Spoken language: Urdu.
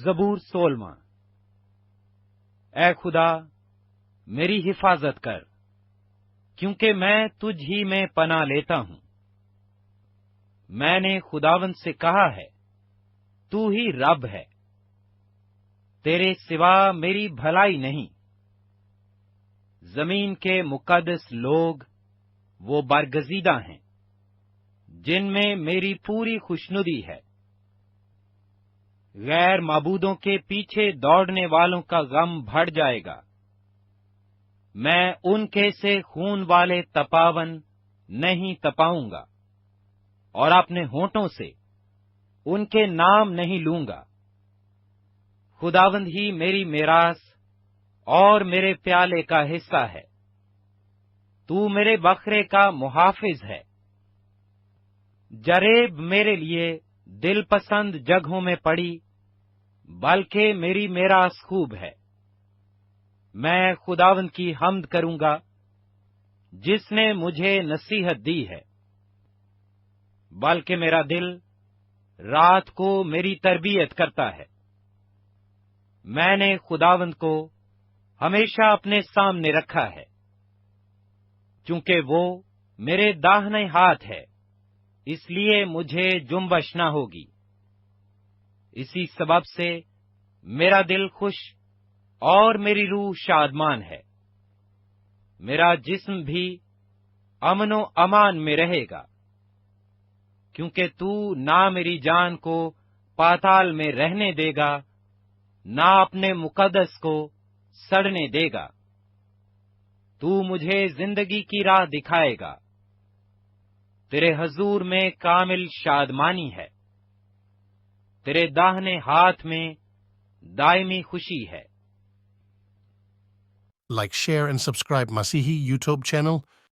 زبور 16۔ اے خدا میری حفاظت کر، کیونکہ میں تجھ ہی میں پناہ لیتا ہوں۔ میں نے خداوند سے کہا ہے، تو ہی رب ہے، تیرے سوا میری بھلائی نہیں۔ زمین کے مقدس لوگ وہ برگزیدہ ہیں جن میں میری پوری خوشنودی ہے۔ غیر معبودوں کے پیچھے دوڑنے والوں کا غم بڑھ جائے گا۔ میں ان کے سے خون والے تپاون نہیں تپاؤں گا، اور اپنے ہونٹوں سے ان کے نام نہیں لوں گا۔ خداوند ہی میری میراث اور میرے پیالے کا حصہ ہے، تو میرے بکرے کا محافظ ہے۔ جریب میرے لیے دل پسند جگہوں میں پڑی، بلکہ میری میراث خوب ہے۔ میں خداوند کی حمد کروں گا جس نے مجھے نصیحت دی ہے، بلکہ میرا دل رات کو میری تربیت کرتا ہے۔ میں نے خداوند کو ہمیشہ اپنے سامنے رکھا ہے، چونکہ وہ میرے داہنے ہاتھ ہے، اس لیے مجھے جنبش نہ ہوگی۔ اسی سبب سے میرا دل خوش اور میری روح شادمان ہے۔ میرا جسم بھی امن و امان میں رہے گا، کیونکہ تو نہ میری جان کو پاتال میں رہنے دے گا، نہ اپنے مقدس کو سڑنے دے گا۔ تو مجھے زندگی کی راہ دکھائے گا، تیرے حضور میں کامل شادمانی ہے، تیرے داہنے ہاتھ میں دائمی خوشی ہے۔ Like, share, and subscribe Masihi YouTube channel.